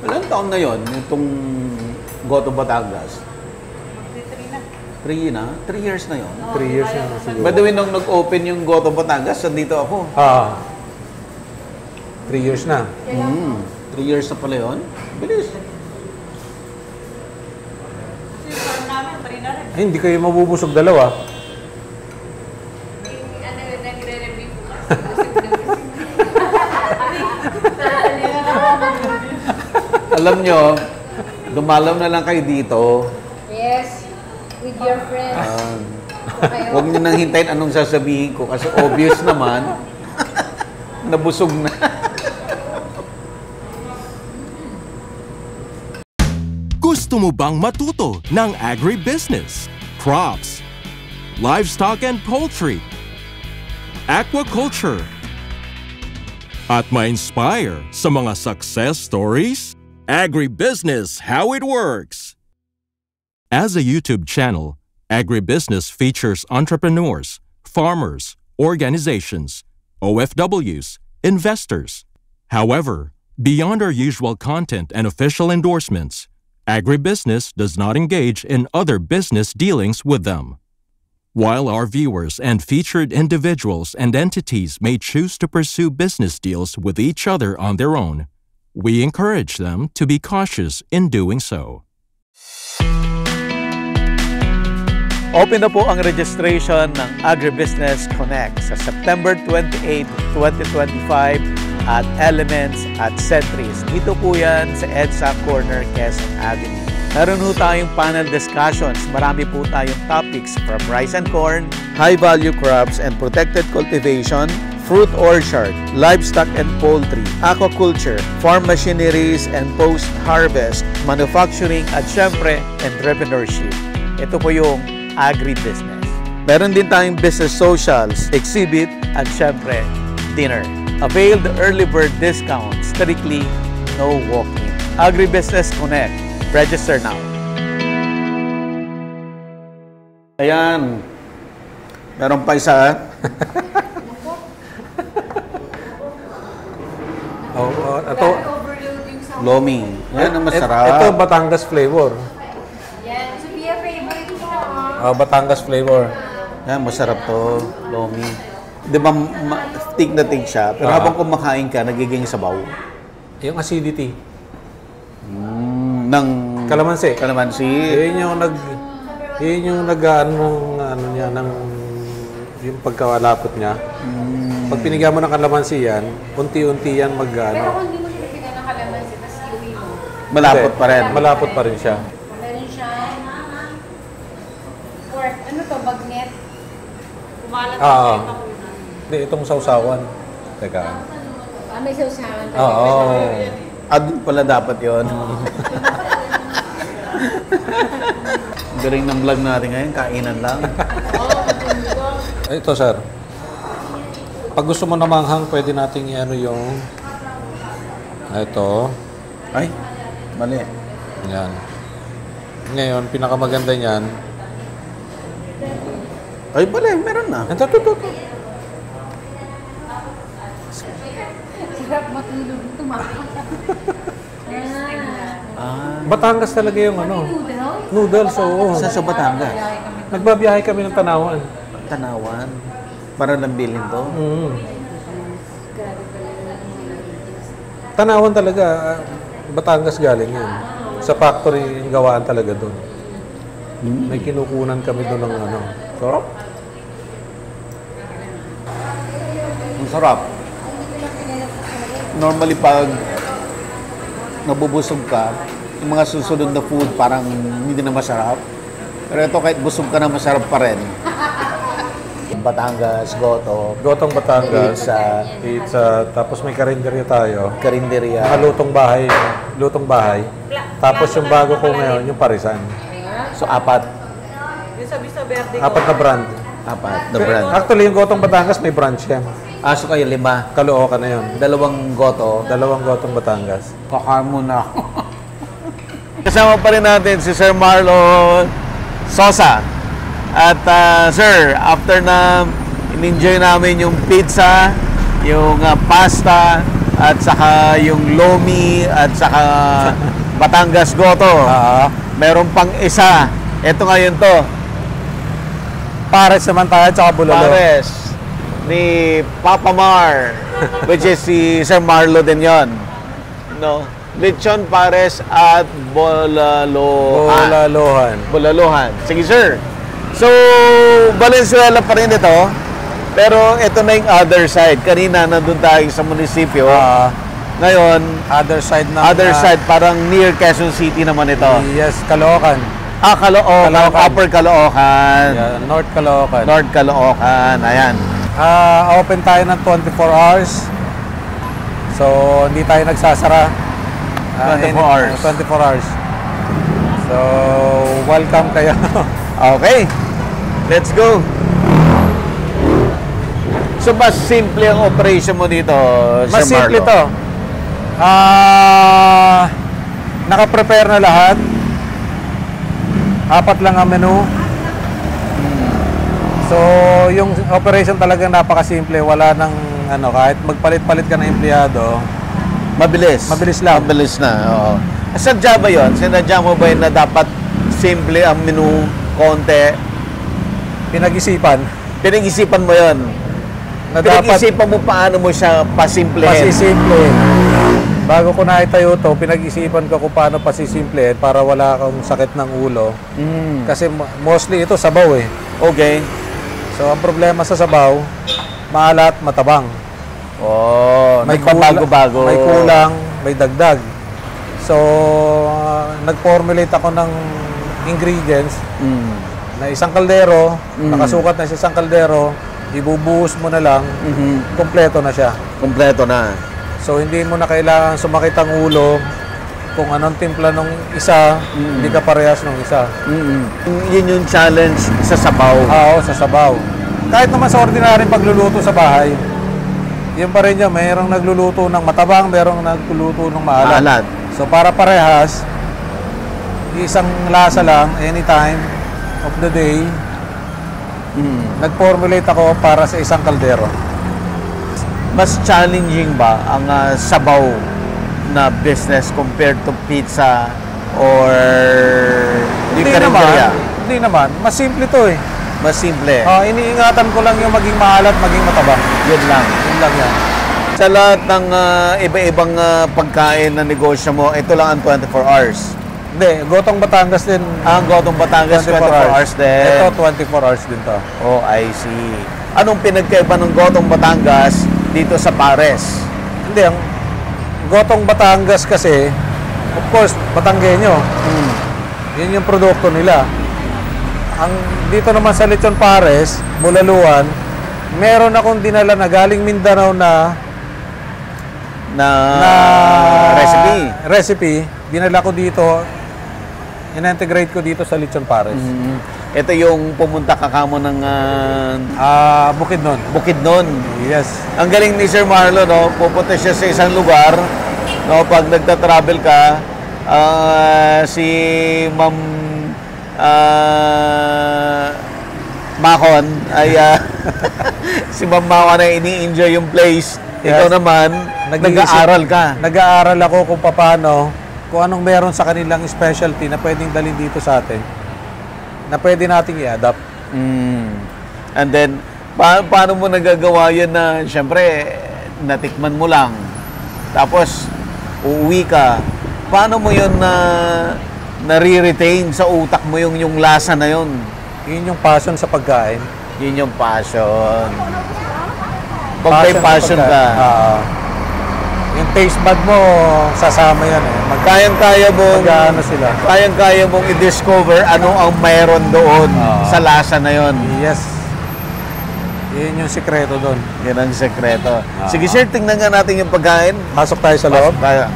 Ilang taon na yon itong Goto Batangas? 3 na? 3 years na yon. 3 years na siguro. By the way, nung nag-open yung Goto Batangas, nandito ako. 3 years na. 3 years na pala yun? Bilis. Ay, hindi kayo mabubusog dalawa. Nagre-review po. Alam nyo, dumalaw na lang kayo dito. Yes, with your friends. Huwag nyo nang hintayin anong sasabihin ko kasi obvious naman, nabusog na. Gusto mo bang matuto ng agribusiness, crops, livestock and poultry, aquaculture, at ma-inspire sa mga success stories? Agribusiness How It Works. As a YouTube channel, Agribusiness features entrepreneurs, farmers, organizations, OFWs, investors. However, beyond our usual content and official endorsements, Agribusiness does not engage in other business dealings with them. While our viewers and featured individuals and entities may choose to pursue business deals with each other on their own, we encourage them to be cautious in doing so. Open na po ang registration ng Agribusiness Connect sa September 28, 2025 at Elements at Centris. Dito po yan sa EDSA Corner, Quezon Avenue. Meron po tayong panel discussions. Marami po tayong topics from rice and corn, high-value crops and protected cultivation, fruit orchard, livestock and poultry, aquaculture, farm machineries and post-harvest, manufacturing at syempre, entrepreneurship. Ito po yung agribusiness. Meron din tayong business socials, exhibit at syempre, dinner. Avail the early bird discount, strictly no walk-in. Agribusiness Connect. Register now. Ayan. Meron pa isa. Ito, Lomi. Yan ang masarap. ito Batangas flavor. Yan, Sophia favorite mo. Batangas flavor. Yan, masarap to. Lomi. Di ba, thick na thick siya. Pero habang kumakain ka, nagiging sabaw. Yung acidity. Ng Kalamansi. kalamansi. Yun yung ano niya, yung pagkawalapot niya. Pag pinigyan mo ng kalamansi yan, unti-unti yan Pero kung hindi mo siya bigyan ng kalamansi, tapos iuwi mo. Malapot pa rin. Malapot pa rin siya. Meron siya. Pork. Ano to? Bagnet? Kumalat Oo. sa takunan. Hindi, itong sausawan. Teka. May sausawan. Oo. Adun pala dapat yon. Galing ng vlog natin ngayon, kainan lang. Ito, sir. Pag gusto mo na manghang, pwede nating i-ano yung... Ito. Ay, mali. Yan. Ngayon, pinakamaganda niyan. Ay, mali, meron na. Ito. Sarap matulog. Tumakas. Batangas talaga yung ano. Noodles, oo. Sa Batangas. Nagbabiyahe kami ng Tanawan. Tanawan. Para lang bilhin to. Tanawan talaga. Batangas galing yun. Sa factory, yung gawaan talaga doon. May kinukunan kami doon ng ano. Sarap. Ang sarap. Normally pag nabubusog ka, yung mga susunod na food parang hindi na masarap. Pero ito kahit busog ka na masarap pa rin. Batangas, Goto, Gotong Batangas. Pizza, Tapos may karinderya tayo. Karinderya. Mga lutong bahay. Tapos yung bago ko ngayon, yung Parisan. So, apat. Apat na brand. Apat, the brand. Actually, yung Gotong Batangas may branch yan. So kayo, 5. Caloocan na yun. 2 Goto. 2 Gotong Batangas. Kakain muna ako. Kasama pa rin natin si Sir Marlon Sosa. At sir, after na in-enjoy namin yung pizza, yung pasta, at saka yung Lomi, at saka Batangas Goto. Meron pang isa. Ito ngayon to. Pares naman tayo, tsaka bulalo. Pares ni Papa Mar, which is si Sir Marlo din yon. No? Lechon Pares at Bulalohan. Bulalohan. Sige, sir. So, Valenzuela pa rin ito. Pero ito na yung other side. Kanina nandun tayo sa munisipyo. Ngayon, Other side ng... other side, parang near Quezon City naman ito. Yes, Caloocan. Caloocan. Caloocan. Upper Caloocan. Yeah, North Caloocan. North Caloocan. Ayan. Open tayo ng 24 hours. So, hindi tayo nagsasara. 24 hours. 24 hours. So, welcome kayo. Okay. Let's go. So, mas simple ang operation mo dito, Mas Sir simple Marlo? to. Naka-prepare na lahat. 4 lang ang menu. So, yung operation talaga napakasimple. Wala nang kahit magpalit-palit ka ng empleyado. Mabilis. Mabilis lang. Mabilis na, oo. Sadya ba yun? Sinadya mo ba yun na dapat simple ang menu, konti? Pinag-isipan. Pinag-isipan mo yun? Na dapat Pinag-isipan mo paano mo siya pasimplehin? pasisimple. Bago ko naitayo to, pinag-isipan ko kung paano pasisimplehin para wala kang sakit ng ulo. Kasi mostly ito sabaw eh. Okay. So, ang problema sa sabaw, maalat, matabang. Oh, May nagpabago-bago. May kulang, may dagdag. So, nag-formulate ako ng ingredients na isang kaldero, nakasukat na sa isang kaldero, ibubuhos mo na lang, kompleto na siya. Kompleto na. So, hindi mo na kailangan sumakit ang ulo kung anong timpla ng isa, hindi ka parehas ng isa. Yun yung challenge sa sabaw. Oo, sa sabaw. Kahit naman sa ordinary pagluluto sa bahay, yun pa rin yun, mayroong nagluluto ng matabang, mayroong nagluluto ng maalat. Maalat. So, para parehas, isang lasa lang, anytime of the day, nag-formulate ako para sa isang kaldero. Mas challenging ba ang sabaw na business compared to pizza or Hindi naman. Hindi naman. Mas simple to eh. Mas simple. Iniingatan ko lang yung maging maalat, maging matabang. Yun lang. Yun lang yan. Sa lahat ng iba-ibang pagkain na negosyo mo, ito lang ang 24 hours. Hindi, Gotong Batangas din. Ang Gotong Batangas, 24 hours din. Ito, 24 hours din to. Oh, I see. Anong pinagkaiba ng Gotong Batangas dito sa Pares? Hindi, ang Gotong Batangas kasi, of course, Batanggenyo. Yun yung produkto nila. Ang dito naman sa Lechon Pares, Bulaluan, meron akong dinala na galing Mindanao na recipe. Dinala ko dito, in-integrate ko dito sa Lechon Pares. Ito yung pumunta ka kamo ng Bukidnon. Bukidnon. Yes. Ang galing ni Sir Marlo, no? Pupunta siya sa isang lugar, no? Pag nagta-travel ka, si Ma'am Makon ay si Ma'am Makon ay ini-enjoy yung place. Yes. Ikaw naman, nag-aaral ka. Nag-aaral ako kung paano, kung anong meron sa kanilang specialty na pwedeng dalhin dito sa atin, na pwede nating i-adapt. And then, paano mo nagagawa yun na, syempre, natikman mo lang. Tapos, uuwi ka. Paano mo yun na nare-retain sa utak mo yung lasa na yun? Yun yung passion sa pagkain. Yun yung passion. Pag may passion ka, yung taste bud mo, sasama yan eh. kayang-kaya mong Mag-ano sila. kayang-kaya mong i-discover ano ang mayroon doon sa lasa na yon. Yes. Yun yung sikreto doon. Yan ang sekreto. Sige sir, tingnan nga natin yung pagkain. Pasok tayo sa loob. Kaya.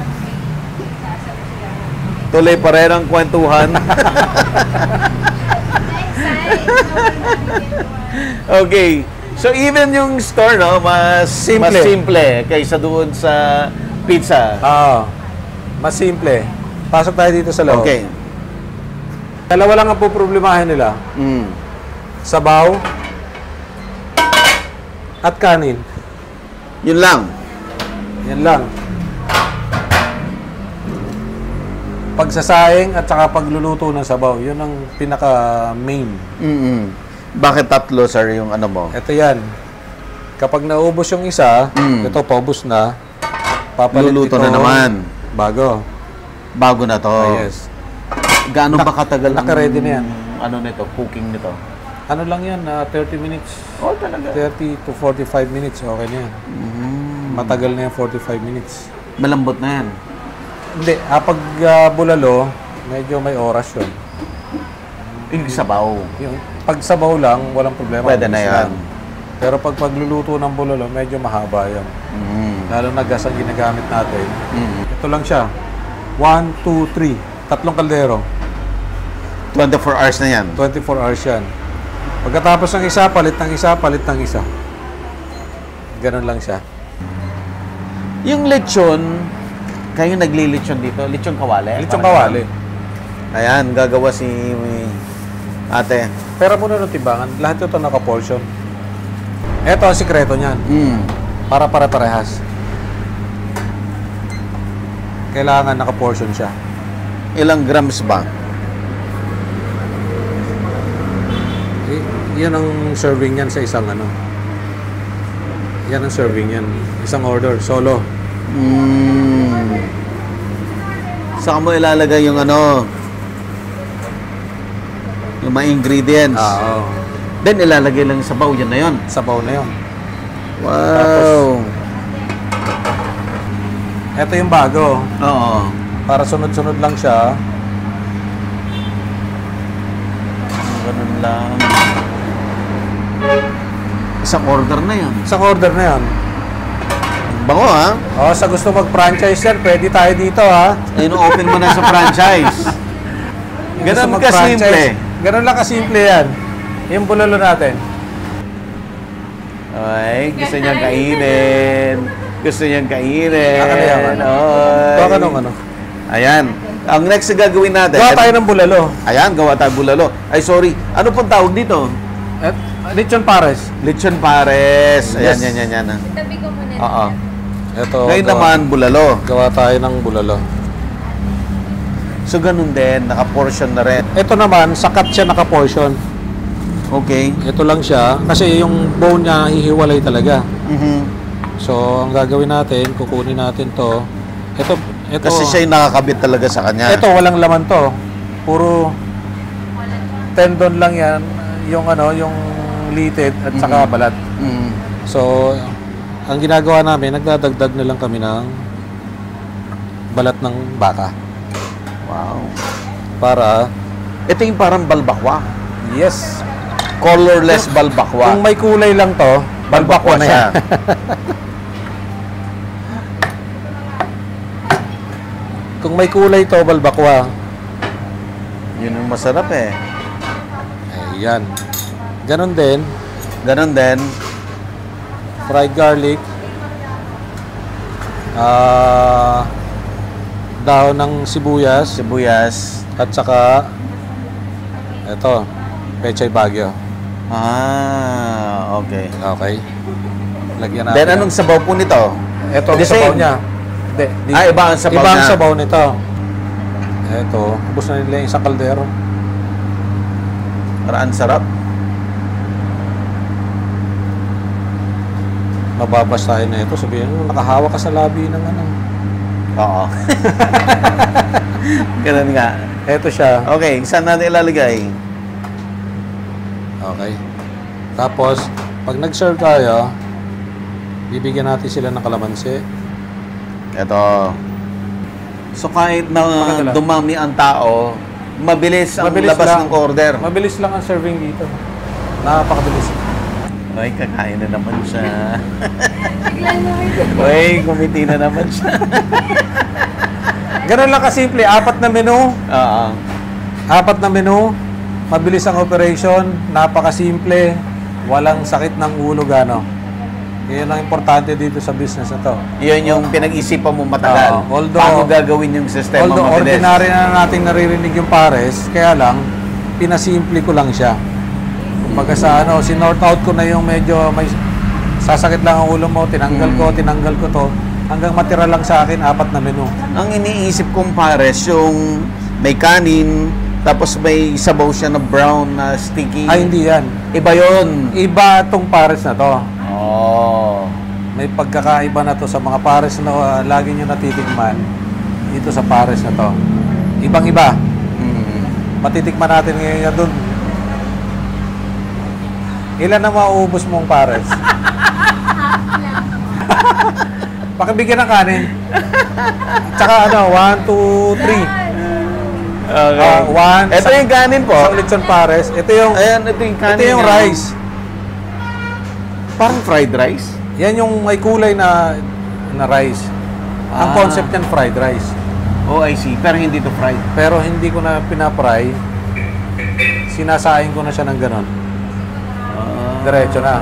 Tuloy pa rin ang kwentuhan. Okay. So even yung store, no, mas simple kaysa doon sa pizza. Mas simple. Pasok tayo dito sa loob. Okay. Dalawa lang ang poproblemahin nila. Sabaw at kanin. Yun lang. Yan lang. Pagsasaing at saka pagluluto ng sabaw, yun ang pinaka-main. Bakit tatlo, sir, yung ano mo? Ito yan. Kapag naubos yung isa, ito paubos na. Papalit Luluto ito, na naman. Bago. Bago na to. Yes. Gaano ba katagal naka-ready na yan. Ano nito, cooking nito? Ano lang yan, 30 minutes. Oh, talaga. 30 to 45 minutes, okay na yan. Matagal na yan, 45 minutes. Malambot na yan. Hindi, pag bulalo, medyo may oras yun. Yung sabaw. Yung pagsabaw lang, walang problema. Pwede na Mabilis yan. lang. Pero pag pagluluto ng bulalo, medyo mahaba yan. Lalo na gas ang ginagamit natin. Ito lang siya. 1, 2, 3. Tatlong kaldero. 24 hours na yan. 24 hours yan. Pagkatapos ng isa, palit ng isa, palit ng isa. Ganun lang siya. Yung lechon, kayo nagli-lechon dito? Lechon kawali? Lechon Parang kawali. ganun. Ayan, gagawa si ate. Pero muna ng timbangan, lahat ito naka-portion. Ito ang sikreto niyan. Para pare-parehas. Kailangan naka-portion siya. Ilang grams ba? Yan ang serving yan sa isang ano. Yan ang serving yan. Isang order, solo. Saan mo ilalagay yung ano? Yung mga ingredients. Oo. Then ilalagay lang sa sabaw, yan na yun. Sabaw na yun. Wow. Ito yung bago. Oo. Para sunod-sunod lang siya. Ganun lang. Isang order na yun. Isang order na yun. Bango ha? Oh, sa gusto mag-franchise yan, pwede tayo dito ha. Ino-open mo na sa franchise. Ganun kasimple. Ganun lang kasimple yan. Yung bulalo natin. Ay, gusto niyang kainin. Gusto niyang kainin. Nakaliyaman. Oy. Baka nung ano. Ayan. Ang next na gagawin natin. Gawa tayo ng bulalo. Ayan, gawa tayo bulalo. Ay, sorry. Ano pong tawag dito? Lechon pares. Lechon pares. Ayan, Yes. yan. Tabi ko muna. Oo. Ito. Ngayon naman, bulalo. Gawa tayo ng bulalo. So, ganun din. Naka-portion na rin. Ito naman, sakat siya naka-portion. Okay. Ito lang siya. Kasi yung bone niya, hihiwalay talaga. So, ang gagawin natin, kukunin natin to. Ito. Kasi siya yung nakakabit talaga sa kanya. Ito, walang laman to. Puro tendon lang yan. Yung ano, yung litid at saka balat. So, ang ginagawa namin, nagdadagdag na lang kami ng balat ng baka. Wow. Para, Ito yung parang balbakwa. yes, Colorless balbakwa. kung may kulay lang to, balbakwa na yan. Kung may kulay to, balbakwa. Yun yung masarap eh. Ayan. Ganon din, Ganon din. fried garlic, dahon ng sibuyas, Sibuyas. at saka ito, pechay bagyo. Ah, okay. Okay. Lagyan natin. Then anong sabaw po nito? Ito ang The sabaw same. niya. Hindi, Iba ang sabaw iba ang niya. sabaw nito. Ito, ubos na nila yung isang kaldero. Parang sarap. Mababasahin na ito. Sabihin mo, nakahawa ka sa labi ng ano. Oo. Ganun nga. Ito siya. Okay, saan natin ilalagay? Okay. Tapos, pag nag-serve tayo, bibigyan natin sila ng kalamansi. Ito. So kahit na Pakadala. dumami ang tao, mabilis ang labas lang. ng order. Mabilis lang ang serving dito. Napakabilis. Ay, kakain na naman siya. Biglang naman. Uy, kumiti na naman siya. Ganun lang kasimple. 4 na menu. Oo. 4 na menu. Mabilis ang operation. Napakasimple. Walang sakit ng ulo gano. Yan ang importante dito sa business na to. Yun yung pinag-isipan mo matagal. Although- Paano gagawin yung sistema Although mabilis? ordinary na nating naririnig yung pares, kaya lang, pinasimple ko lang siya. Kumbaga sa ano, sinort out ko na yung medyo may sasakit lang ang ulo mo, tinanggal ko to. hanggang matira lang sa akin 4 na menu. Ang iniisip kong pares, yung may kanin, tapos may sabaw siya na brown na sticky. Ay, hindi yan. Iba yun. Iba tong pares na to. Oh. May pagkakaiba na to sa mga pares na lagi nyo natitikman dito sa pares na to. Ibang-iba. Matitikman natin ngayon yan dun. Ilan na mauubos mong pares? Pakibigyan ng kanin. Tsaka 1, 2, 3. Okay. Ito yung kanin po. Isang lechon pares. Ito yung, Ayan, ito yung kanin. ito yung niya. rice. Parang fried rice. Yan yung may kulay na rice. Ang concept niyan fried rice. Oh, I see. Pero hindi to fried. Pero hindi ko na pinapry. Sinasaing ko na siya ng ganon. Diretso na.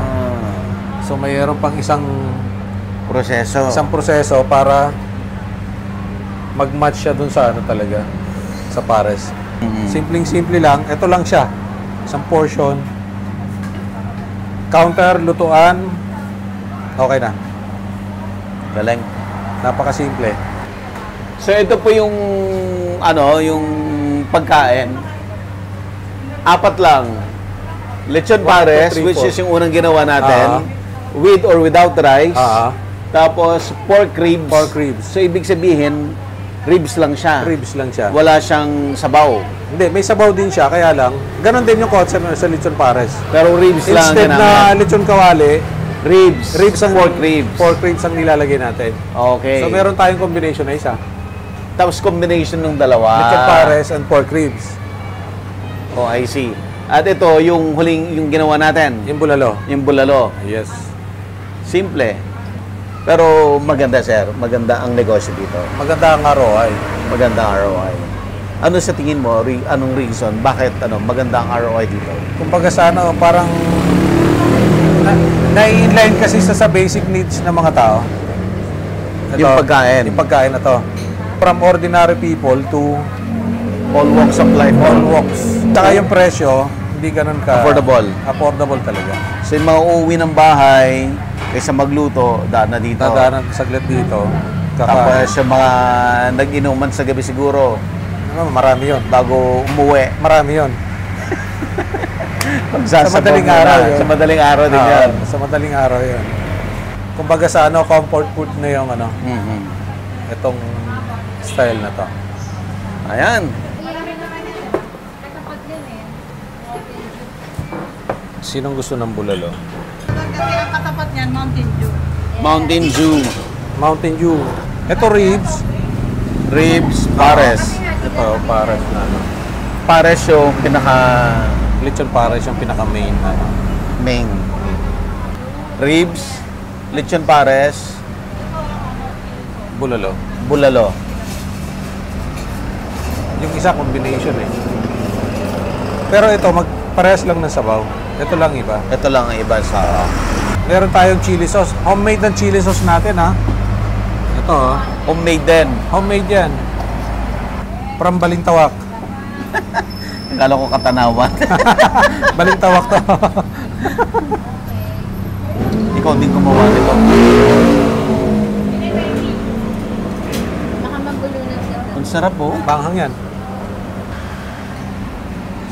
So mayroon pang isang proseso para mag-match siya dun sa talaga, sa pares. Simpleng-simple lang. Ito lang siya. Isang portion. Counter, lutuan. Okay na. Galing. Napakasimple. So ito po yung yung pagkain. 4 lang. Lechon 1, 2, pares, 3, which 4. is yung unang ginawa natin. With or without rice. Tapos pork ribs. Pork ribs. So ibig sabihin, ribs lang siya. Ribs lang siya. Wala siyang sabaw. Hindi, may sabaw din siya. Kaya lang, ganon din yung concept sa lechon pares. Pero ribs lang Instead ang na ginamit. lechon kawali, Ribs ang pork ribs. Pork ribs ang nilalagay natin. Okay. So meron tayong combination na isa. Tapos combination ng dalawa. Lechon pares and pork ribs. Oh, I see. At ito, yung huling, yung ginawa natin. Yung bulalo. Yung bulalo. Yes. Simple. Pero maganda, sir. Maganda ang negosyo dito. Maganda ang ROI. Maganda ang ROI. Ano sa tingin mo? Anong reason? Bakit maganda ang ROI dito? Kumbaga sa parang nai-inline kasi sa basic needs ng mga tao. Yung pagkain. Yung pagkain na to. From ordinary people to All walks of life. all walks. Tsaka yung presyo, hindi ganun ka... Affordable. Affordable talaga. So yung mga uuwi ng bahay, kaysa magluto, daan na dito. Dadaanan saglit dito. Tapos yung mga nag-inuman sa gabi siguro, Marami yun. bago umuwi. Marami yun. Sa madaling araw yun. Sa madaling araw din yan. Sa madaling araw yun. Kumbaga sa comfort food na yung itong style na to. Ayan. Katapat yan eh. Sinong gusto ng bulalo? Kasi ang katapat niyan, Mountain Dew. Mountain Dew. Mountain Dew. Ito ribs. Ribs, pares. Ito pares na Pares yung pinaka lechon pares yung pinaka main main. Ribs, lechon pares, bulalo. bulalo. Yung isa combination eh. Pero ito parehas lang ng sabaw. Ito lang iba. Ito lang ang iba sa Meron tayong chili sauce. Homemade ng chili sauce natin Ito homemade din. homemade yan. From Balintawak. Akala ko Katanawan. Balintawak to. Ikaw din gumawa nito. Baka mabulunan sila. Ang sarap po. Banghang yan.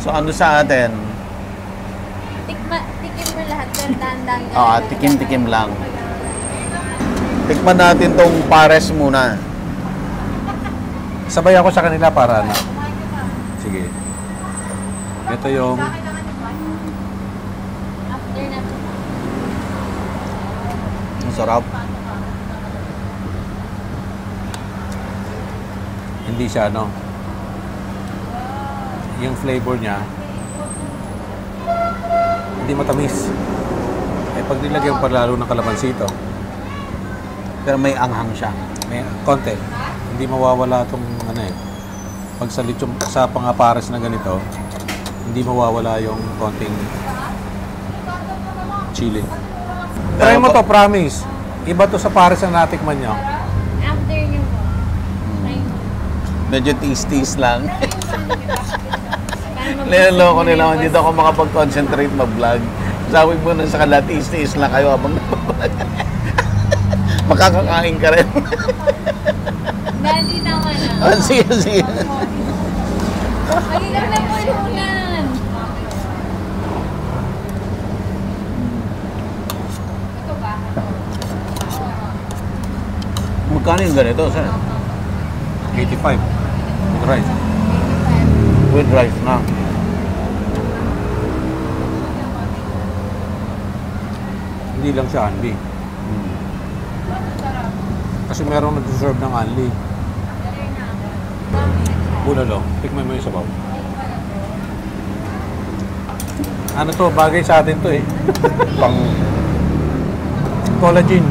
So ano sa atin? Tikim mo lahat. Pero dahan-dahan. Tikim-tikim lang. Tikman natin tong pares muna. Sabay ako sa kanila para Sige. Ito yung After na. Ang sarap. hindi siya yung flavor niya hindi matamis. Pag nilagyan pa lalo ng kalamansi ito, Pero may anghang siya. may konti. Hindi mawawala itong pag sa lechon, sa pangapares na ganito, hindi mawawala yung konting chili. Try mo to, promise. Iba to sa pares na natikman nyo. After nyo po. Try mo. Medyo tis-tis lang. Niloloko nila, hindi daw ako makapag-concentrate mag-vlog. Sabi mo na sa kanila, tis-tis lang kayo habang nag-vlog. Makakakain ka rin. Daddy naman Ah, sige, sige. Magiging na bulunan. Ito ba? Magkano yung ganito, sir? 85. With rice. With rice na. Hindi lang siya unli. Kasi merong nag-deserve ng unli. Bulalo, tikman mo yung sabaw. Ano to, bagay sa atin to eh. Pang... Collagen.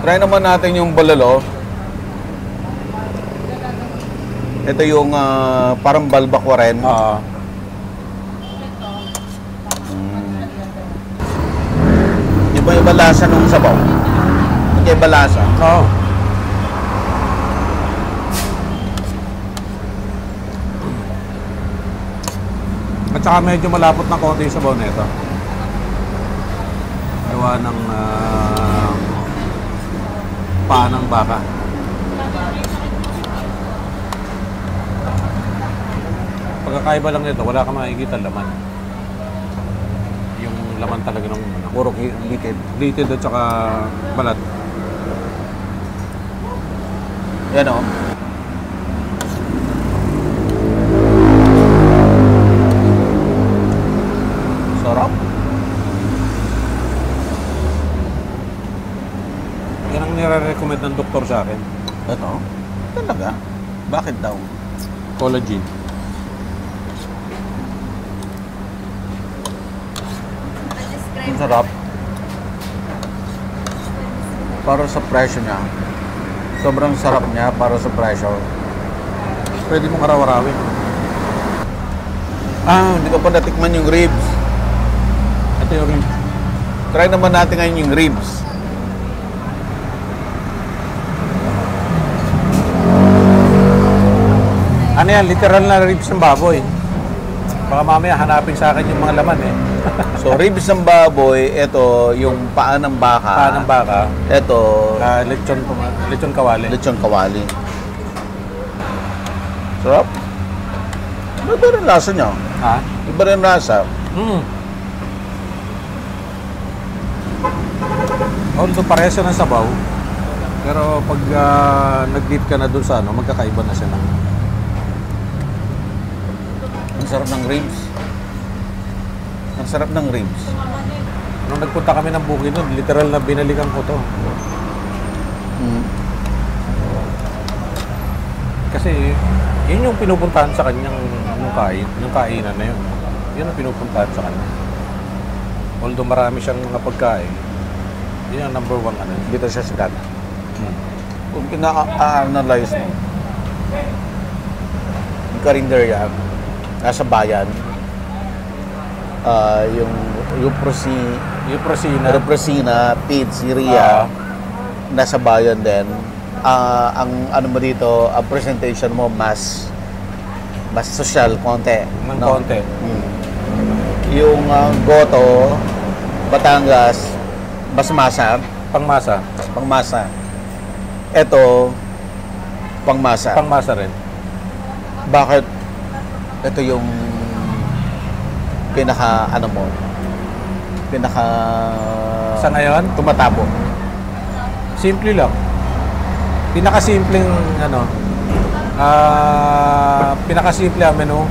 Try naman natin yung bulalo. Ito yung parang balbakwa rin. Iba-iba lasa nung sabaw. Iba lasa. Oo. At saka medyo malapot na konti yung sabaw nito. Gawa ng paa ng baka. Pagkakaiba lang nito, wala ka makikita laman. Yung laman talaga ng Puro liquid. litid at saka balat. Yan o. Sarap. Yan ang nire-recommend ng doktor sa akin. Ito? Talaga? Bakit daw? Collagen. Ang sarap. Para sa presyo niya. Sobrang sarap niya para sa presyo. Pwede mong araw-arawin. Ah, hindi ko pa natikman yung ribs. Ito yung rin. Try naman natin ngayon yung ribs. Ano yan? Literal na ribs ng baboy. Baka mamaya hanapin sa akin yung mga laman eh. So, ribs ng baboy, ito yung paa ng baka. Paa ng baka. Ito, Lechon kawali. lechon kawali. Sarap. Iba rin lasa niya. Ha? Iba rin lasa. Although parehas siya ng sabaw, pero pag nag-dip ka na dun sa ano, magkakaiba na siya ng... Ang sarap ng ribs. Ang sarap ng ribs. Nung nagpunta kami ng Bukidnon, literal na binalikan ko to. Kasi yun yung pinupuntahan sa kanyang yung kainan na yun. Yun ang pinupuntahan sa kanya. Although marami siyang mga pagkain, yun ang number one ano. Dito siya sikat. Kung ina-analyze mo, yung karinderya, nasa bayan, yung Prosina, Pizzeria, nasa bayan din. Ang ano mo dito, ang presentation mo mas social konti. Ng konti. Yung Goto, Batangas, mas masa. Pangmasa. Pangmasa. Ito, pangmasa. Pangmasa rin. Bakit? Ito yung pinaka Sa ngayon, tumatabo. simple lang. Pinakasimpleng pinakasimple ang menu.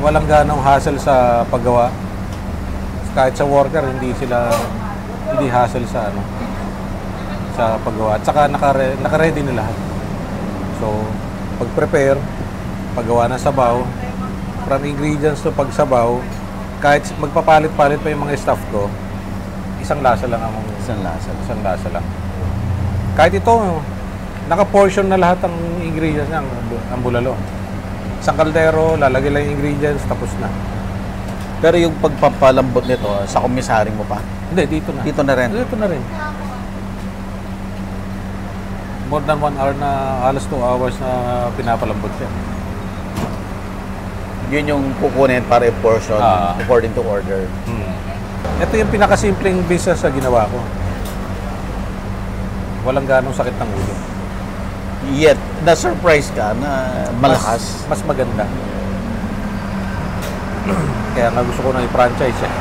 Walang ganong hassle sa paggawa. Kahit sa worker, hindi hassle sa sa paggawa. At saka naka-ready na lahat. So, pag-prepare, paggawa ng sabaw, from ingredients to pagsabaw, kahit magpapalit-palit pa yung mga staff ko, isang lasa lang Isang lasa. Isang lasa lang. Kahit ito, naka-portion na lahat ang ingredients niya, ang bulalo. Isang kaldero, lalagay lang yung ingredients, tapos na. Pero yung pagpapalambot nito, sa komisaring mo pa? Hindi, dito na. Dito na rin? Dito na rin. More than 1 hour na, halos 2 hours na pinapalambot siya. Yun yung kukunin para i-portion according to order. Ito yung pinakasimpleng business sa ginawa ko. walang ganong sakit ng ulo. Yet, na-surprise ka na malakas. Mas maganda. Kaya nga gusto ko na i-franchise eh.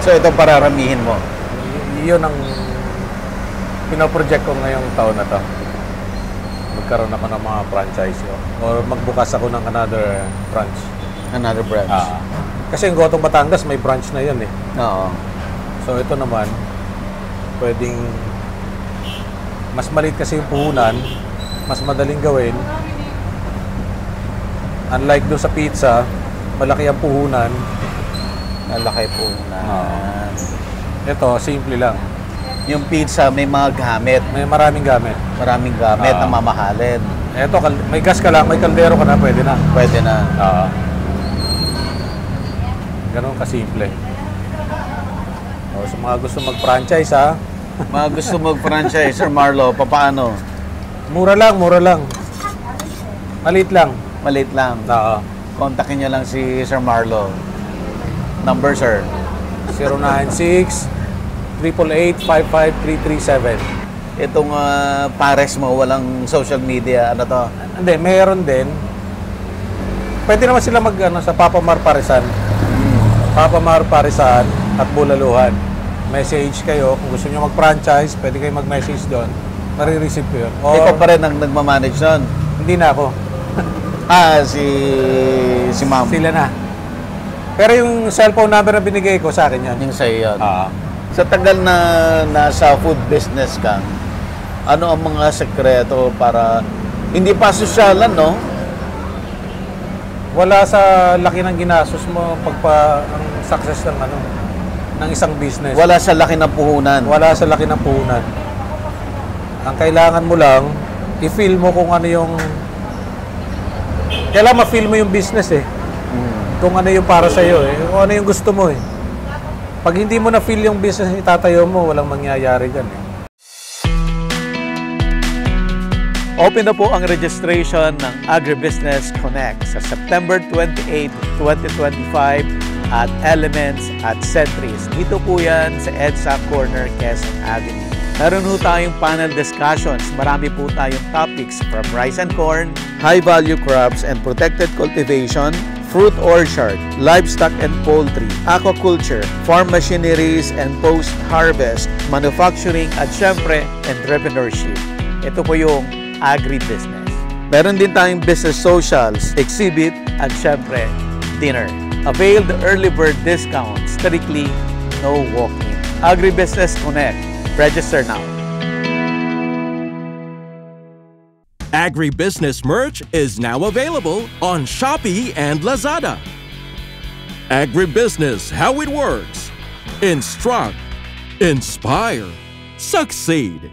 So, ito pararamihin mo. Yun ang pinoproject ko ngayong taon na to. Magkaroon ako ng mga franchise or magbukas ako ng another branch. Another branch. Kasi yung Gotong Batangas may branch na yun eh. Oo. So ito naman, pwedeng mas maliit kasi yung puhunan, mas madaling gawin. Unlike doon sa pizza, malaki ang puhunan. Malaki po na. Ito, simple lang. Yung pizza, may mga gamit. May maraming gamit. Maraming gamit na mamahalin. Ito, may gas ka lang, may kaldero ka na, pwede na. Pwede na. Ganon kasimple. So mga gusto mag-franchise ha. Mga gusto mag-franchise, Sir Marlo, papaano? Mura lang, mura lang. Maliit lang. Maliit lang. Kontakin niyo lang si Sir Marlo. Number, sir? 096-888-55337. Itong pares mo, walang social media, ano to? Hindi, meron din. Pwede naman sila mag sa Papa Mar Parisan. Papa Mar Parisan at Bulaluhan. Message kayo. Kung gusto nyo mag-franchise, pwede kayo mag-message doon. Nare-receive ko yun. Or, Ikaw pa rin ang nagmamanage nun? hindi na ako. Si ma'am. Sila na. Pero yung cellphone number na binigay ko sa akin yan. Yung sa'yo yun. Sa tagal na nasa food business ka, ano ang mga sekreto para hindi pa sosyalan, no? Wala sa laki ng ginastos mo ang success ng isang business. Wala sa laki ng puhunan. Wala sa laki ng puhunan. Ang kailangan mo lang, i-feel mo kung ano yung... Kailangan ma-feel mo yung business eh. Kung ano yung para sa'yo eh. Kung ano yung gusto mo eh. Pag hindi mo na-feel yung business itatayo mo, walang mangyayari dyan eh. Open na po ang registration ng Agribusiness Connect sa September 28, 2025 at Elements at Centris. Dito po yan sa EDSA Corner, Quezon Avenue. Meron po tayong panel discussions. Marami po tayong topics from rice and corn, high-value crops and protected cultivation, fruit orchard, livestock and poultry, aquaculture, farm machineries and post-harvest, manufacturing at syempre, entrepreneurship. Ito po yung agribusiness. Meron din tayong business socials, exhibit, at syempre, dinner. Avail the early bird discount, strictly no walk-in. Agribusiness Connect. Register now. Agribusiness merch is now available on Shopee and Lazada. Agribusiness, how it works. Instruct, inspire, succeed.